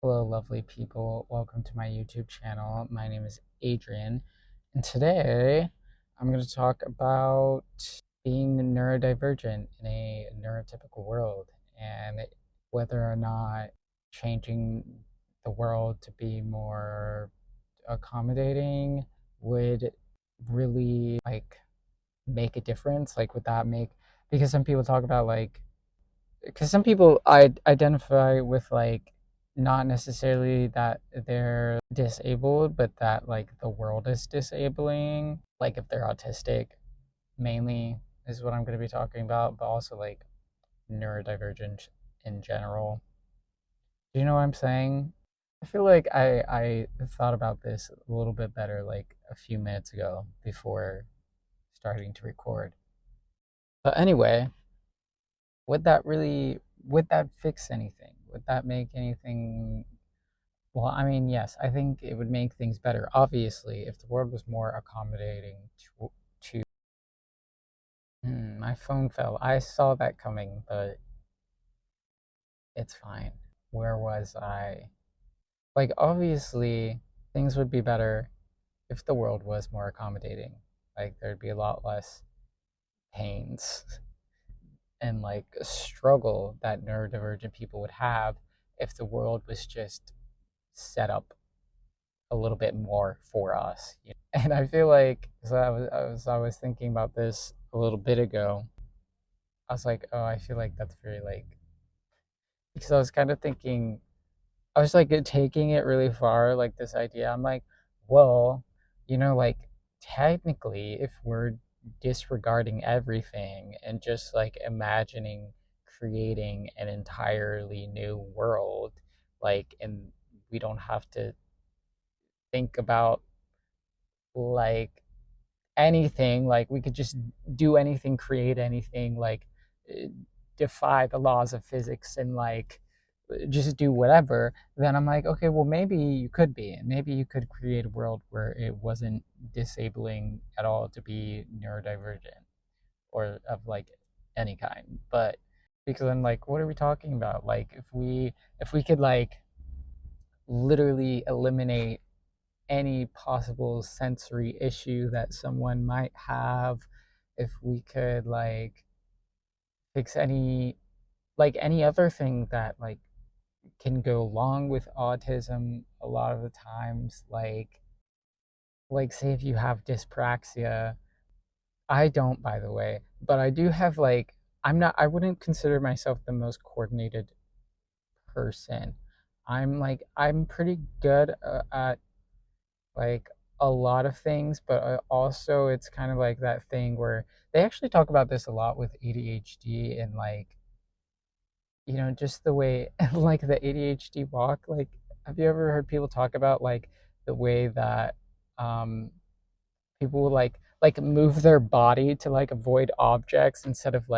Hello, lovely people. Welcome to my YouTube channel. My name is Adrian, and today I'm going to talk about being neurodivergent in a neurotypical world and whether or not changing the world to be more accommodating would really make a difference. Like, would that make, because some people talk about because some people I identify with not necessarily that they're disabled, but that the world is disabling. Like if they're autistic, mainly is what I'm going to be talking about, but also like neurodivergent in general. Do you know what I'm saying? I feel like I thought about this a little bit better like a few minutes ago before starting to record. But anyway, would that fix anything? Would that make anything? Well, I mean, yes, I think it would make things better. Obviously, if the world was more accommodating to my phone fell. I saw that coming, but it's fine. Where was I? Like, obviously, things would be better if the world was more accommodating. Like, there'd be a lot less pains and struggle that neurodivergent people would have if the world was just set up a little bit more for us. And I feel like, so I was thinking about this a little bit ago. I was like, oh, I feel like that's very because I was kind of thinking, I was like taking it really far, like this idea. I'm like, well, like technically, if we're disregarding everything and just like imagining creating an entirely new world, and we don't have to think about like anything, like we could just do anything, create anything, uh, defy the laws of physics and just do whatever. Then I'm like, okay, well, maybe you could be, and maybe you could create a world where it wasn't disabling at all to be neurodivergent or of any kind. But because I'm like, what are we talking about? Like if we could literally eliminate any possible sensory issue that someone might have, if we could fix any other thing that can go along with autism a lot of the times, say if you have dyspraxia. I don't, by the way, but I do have I wouldn't consider myself the most coordinated person. I'm pretty good at like a lot of things, but also it's kind of like that thing where they actually talk about this a lot with ADHD and just the way like the ADHD walk. Like, have you ever heard people talk about the way that um people will move their body to avoid objects instead of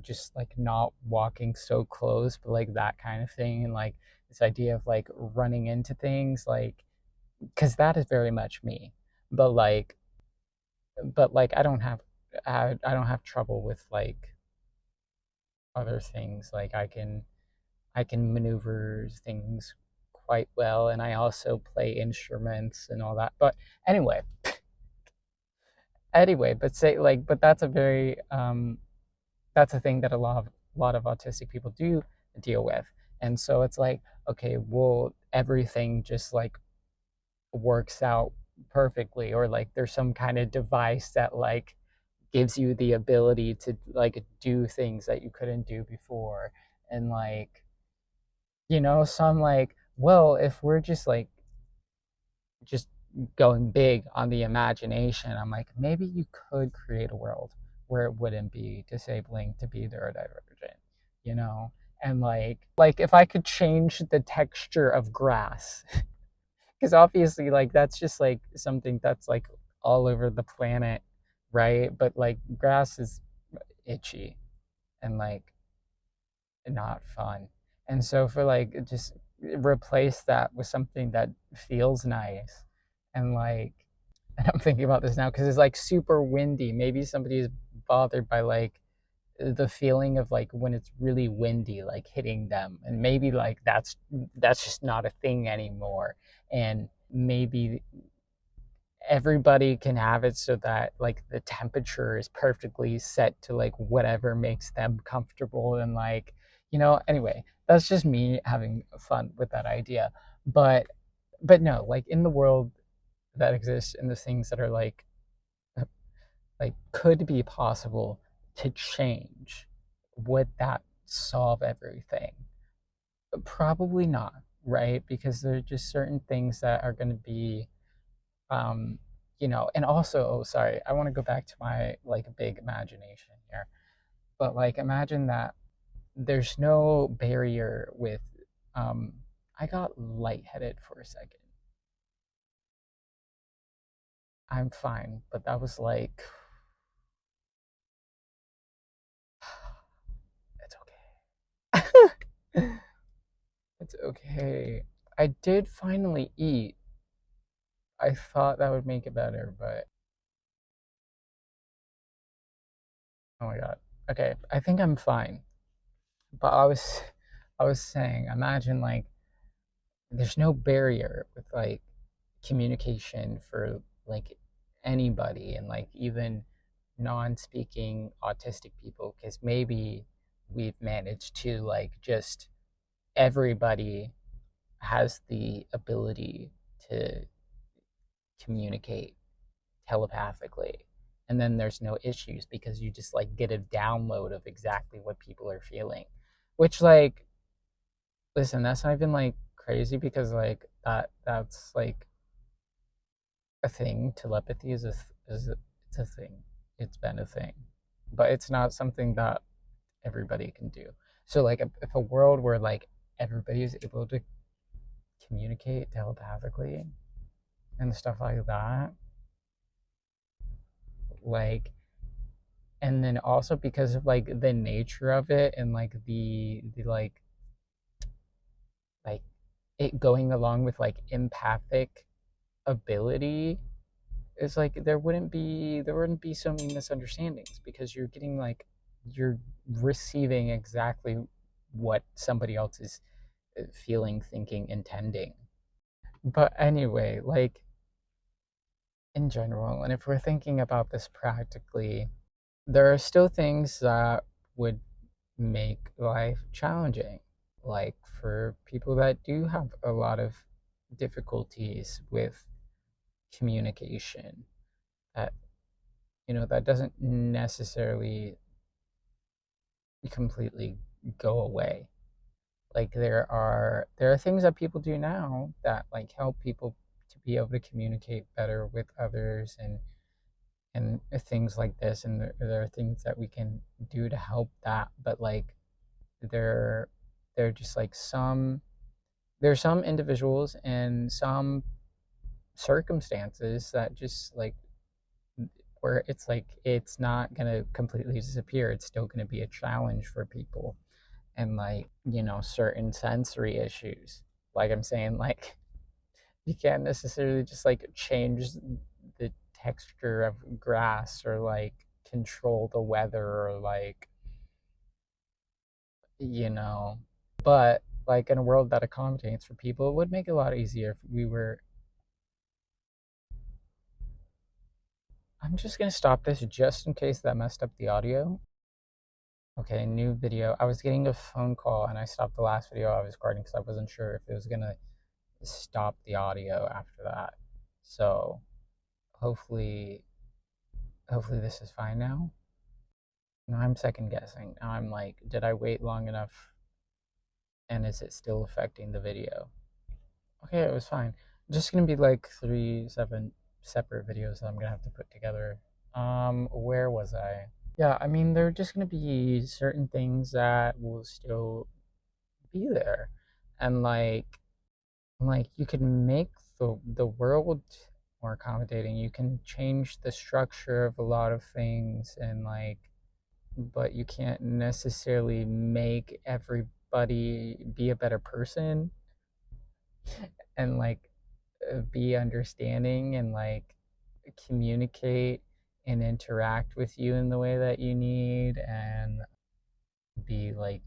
just not walking so close, but that kind of thing, and this idea of running into things, because that is very much me. But I don't have I don't have trouble with other things. Like I can maneuver things quite well, and I also play instruments and all that. But anyway, but say but that's a thing that a lot of autistic people do deal with. And so it's like, okay, well, everything just works out perfectly, or there's some kind of device that gives you the ability to do things that you couldn't do before. And so I'm like, well, if we're just going big on the imagination, I'm like, maybe you could create a world where it wouldn't be disabling to be neurodivergent, you know? And if I could change the texture of grass, because obviously that's just something that's all over the planet, right? But grass is itchy and not fun. And so for just replace that with something that feels nice, and and I'm thinking about this now because it's super windy. Maybe somebody is bothered by the feeling of like when it's really windy, like hitting them, and maybe like that's just not a thing anymore, and maybe everybody can have it so that like the temperature is perfectly set to like whatever makes them comfortable, and like, anyway, that's just me having fun with that idea. But no, like in the world that exists and the things that are like could be possible to change, would that solve everything? Probably not, right? Because there are just certain things that are going to be, um and also, oh sorry, I want to go back to my like big imagination here. But like imagine that there's no barrier with, um I got lightheaded for a second. I'm fine, but that was like it's okay. It's okay. I did finally eat. I thought that would make it better, but oh my god. Okay, I think I'm fine. But I was saying, imagine like there's no barrier with like communication for like anybody, and like even non-speaking autistic people, because maybe we've managed to like just everybody has the ability to communicate telepathically, and then there's no issues because you just like get a download of exactly what people are feeling, which like, listen, that's not even like crazy, because like that's like a thing. Telepathy it's a thing. It's been a thing, but it's not something that everybody can do. So like if a world where like everybody is able to communicate telepathically and stuff like that, like, and then also because of like the nature of it, and like the like it going along with like empathic ability, it's like there wouldn't be so many misunderstandings, because you're receiving exactly what somebody else is feeling, thinking, intending. But anyway, like in general, and if we're thinking about this practically, there are still things that would make life challenging, like for people that do have a lot of difficulties with communication, that that doesn't necessarily completely go away. Like there are things that people do now that like help people to be able to communicate better with others, and things like this, and there are things that we can do to help that. But like there there are just like there's some individuals and some circumstances that just like, where it's like it's not going to completely disappear. It's still going to be a challenge for people, and like, certain sensory issues, like I'm saying, like you can't necessarily just like change the texture of grass, or like control the weather, or like, you know but like in a world that accommodates for people, it would make it a lot easier if we were. I'm just going to stop this just in case that messed up the audio. Okay, new video. I was getting a phone call and I stopped the last video I was recording because I wasn't sure if it was going to stop the audio after that. So hopefully hopefully this is fine now. Now I'm second guessing. Now I'm like, did I wait long enough, and is it still affecting the video? Okay, it was fine. Just gonna be like seven separate videos that I'm gonna have to put together. Where was I? Yeah, I mean, there are just gonna be certain things that will still be there, and like you can make the world more accommodating. You can change the structure of a lot of things, and like, but you can't necessarily make everybody be a better person, and like be understanding, and like communicate and interact with you in the way that you need and be like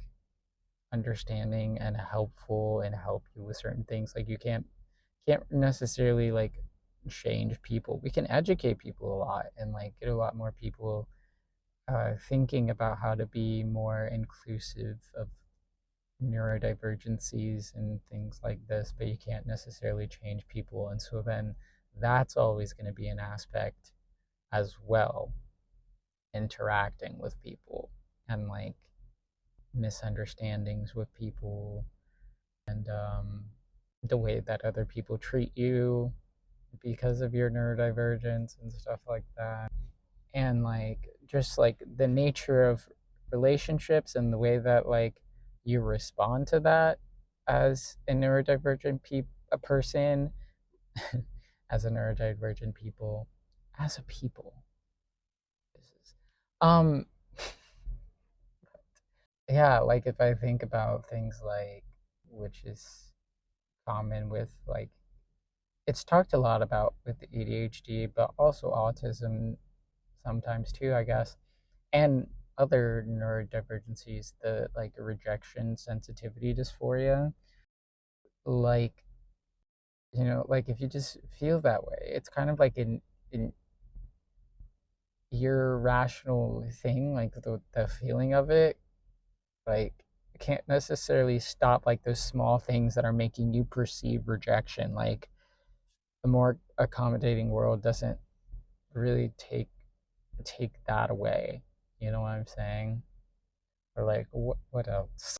understanding and helpful and help you with certain things. Like you can't necessarily like change people. We can educate people a lot and like get a lot more people thinking about how to be more inclusive of neurodivergencies and things like this, but you can't necessarily change people. And so then that's always going to be an aspect as well, interacting with people and like misunderstandings with people and the way that other people treat you because of your neurodivergence and stuff like that. And like just like the nature of relationships and the way that like you respond to that as a neurodivergent a person as a neurodivergent people as a people this is um yeah, like if I think about things like which is common with like it's talked a lot about with the ADHD but also autism sometimes too, I guess, and other neurodivergencies, the like rejection sensitivity dysphoria, like like if you just feel that way, it's kind of like an irrational thing, like the feeling of it, like can't necessarily stop like those small things that are making you perceive rejection. Like the more accommodating world doesn't really take that away. You know what I'm saying? Or like what else?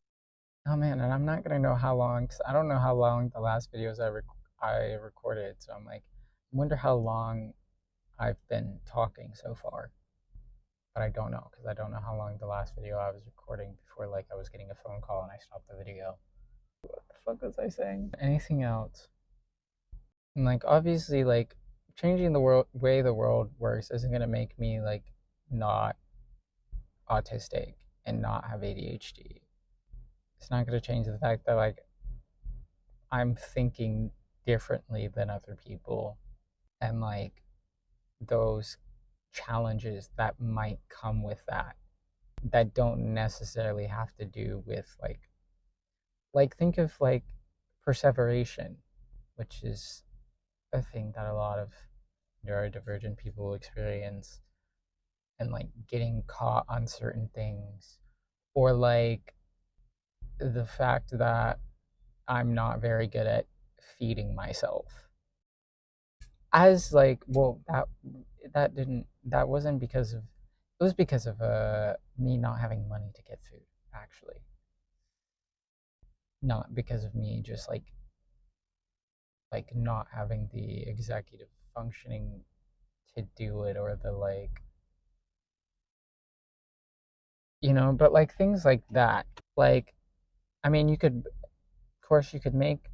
Oh man, and I'm not gonna know how long, cause I don't know how long the last videos I recorded. So I'm like, I wonder how long I've been talking so far. But I don't know, cause I don't know how long the last video I was recording before like I was getting a phone call and I stopped the video. What the fuck was I saying? Anything else? And like obviously like changing the world way the world works isn't gonna make me like not autistic and not have ADHD. It's not gonna change the fact that like I'm thinking differently than other people and like those challenges that might come with that don't necessarily have to do with like think of like perseveration, which is a thing that a lot of neurodivergent people experience, and like getting caught on certain things, or like the fact that I'm not very good at feeding myself. As like well that wasn't because of it was because of me not having money to get food, actually, not because of me just like not having the executive functioning to do it, or the like but like things like that. Like I mean you could of course you could make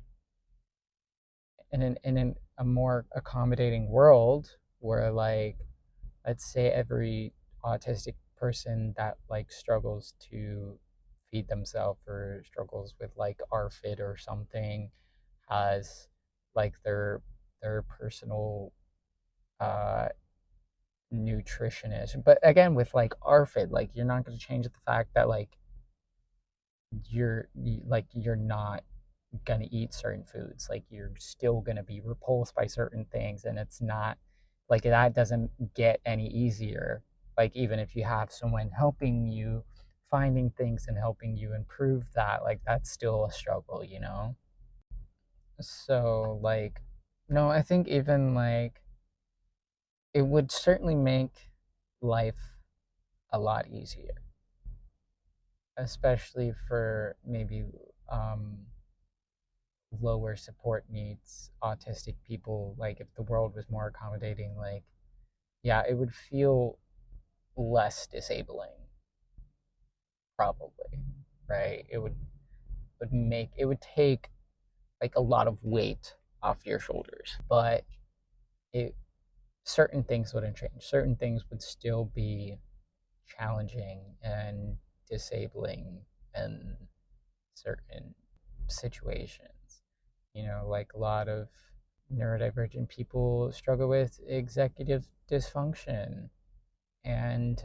a more accommodating world where like let's say every autistic person that like struggles to feed themselves or struggles with like RFID or something has like their personal uh nutritionist. But again with like RFID, like you're not going to change the fact that like you're not going to eat certain foods. Like you're still going to be repulsed by certain things, and it's not like that doesn't get any easier. Like even if you have someone helping you finding things and helping you improve that, like that's still a struggle. So like no, I think even like it would certainly make life a lot easier, especially for maybe um lower support needs autistic people. Like if the world was more accommodating, like yeah, it would feel less disabling, probably, right? It would take like a lot of weight off your shoulders, but it certain things wouldn't change. Certain things would still be challenging and disabling in certain situations. Like a lot of neurodivergent people struggle with executive dysfunction, And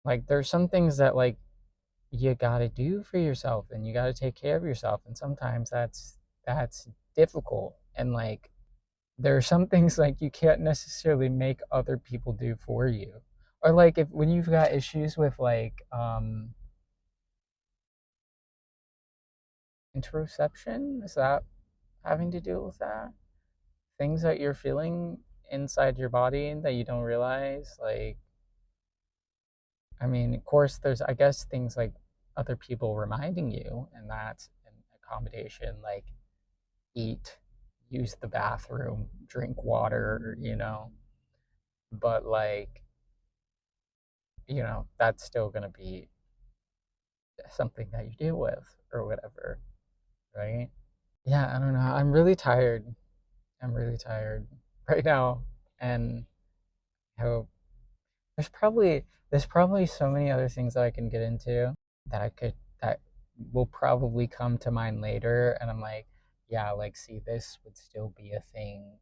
like there's some things that like you gotta do for yourself and you gotta take care of yourself. And sometimes that's difficult. And like there are some things like you can't necessarily make other people do for you. Or like if when you've got issues with like interoception, is that having to do with that? Things that you're feeling inside your body that you don't realize, like I mean, of course there's I guess things like other people reminding you, and that's an accommodation, like eat, use the bathroom, drink water, but like that's still going to be something that you deal with or whatever, right? Yeah, I don't know. I'm really tired. I'm really tired right now, and I hope there's probably so many other things that I can get into that will probably come to mind later, and I'm like, yeah, like see, this would still be a thing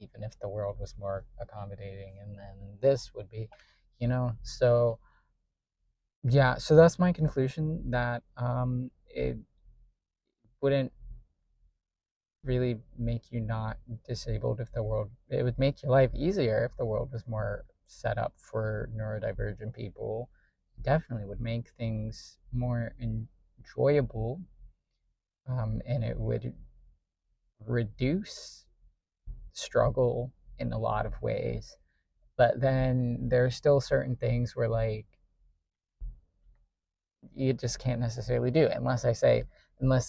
even if the world was more accommodating, and then this would be, so yeah, so that's my conclusion that it wouldn't really make you not disabled if the world it would make your life easier if the world was more set up for neurodivergent people. It definitely would make things more enjoyable, and it would reduce struggle in a lot of ways. But then there are still certain things where like you just can't necessarily do unless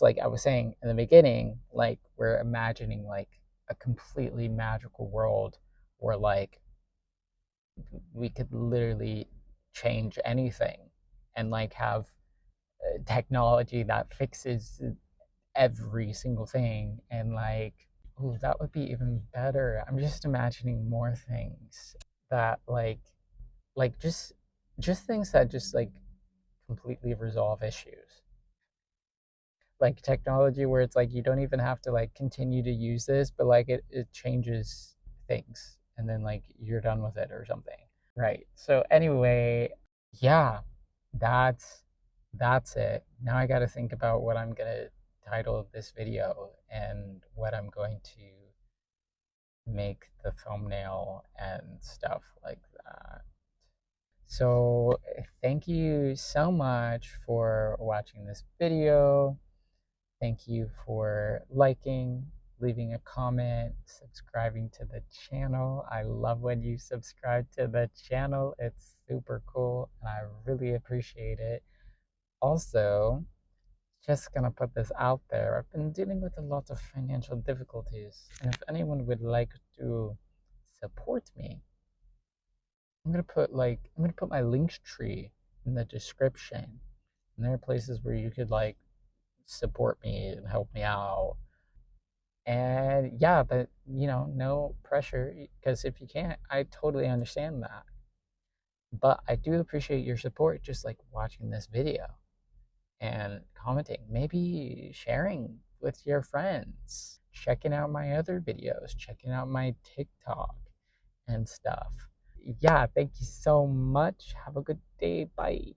like I was saying in the beginning, like we're imagining like a completely magical world where like we could literally change anything and like have technology that fixes every single thing, and like ooh, that would be even better. I'm just imagining more things that like just things that just like completely resolve issues, like technology where it's like you don't even have to like continue to use this, but like it changes things and then like you're done with it or something, right? So anyway, yeah, that's that's it. Now I got to think about what I'm gonna title this video and what I'm going to make the thumbnail and stuff like that. So thank you so much for watching this video. Thank you for liking, leaving a comment, subscribing to the channel. I love when you subscribe to the channel. It's super cool and I really appreciate it. Also, just gonna put this out there. I've been dealing with a lot of financial difficulties, and if anyone would like to support me, I'm gonna put my link tree in the description. And there are places where you could like support me and help me out. And yeah, but no pressure because if you can't, I totally understand that. But I do appreciate your support, just like watching this video and commenting, maybe sharing with your friends, checking out my other videos, checking out my TikTok and stuff. Yeah, thank you so much. Have a good day. Bye.